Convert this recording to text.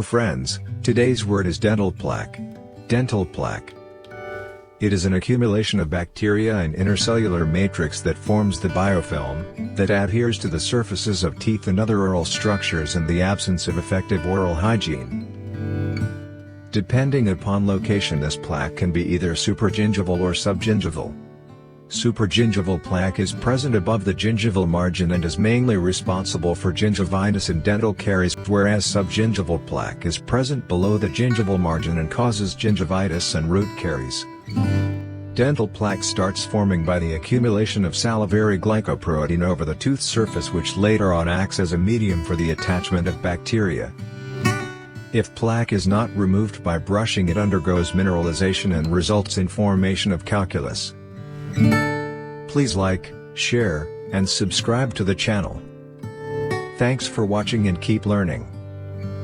friends, today's word is dental plaque. Dental plaque. It is an accumulation of bacteria and intercellular matrix that forms the biofilm, that adheres to the surfaces of teeth and other oral structures in the absence of effective oral hygiene. Depending upon location, this plaque can be either supragingival or subgingival. Supragingival plaque is present above the gingival margin and is mainly responsible for gingivitis and dental caries, whereas subgingival plaque is present below the gingival margin and causes gingivitis and root caries. Dental plaque starts forming by the accumulation of salivary glycoprotein over the tooth surface, which later on acts as a medium for the attachment of bacteria. If plaque is not removed by brushing, it undergoes mineralization and results in formation of calculus. Please like, share, and subscribe to the channel. Thanks for watching and keep learning.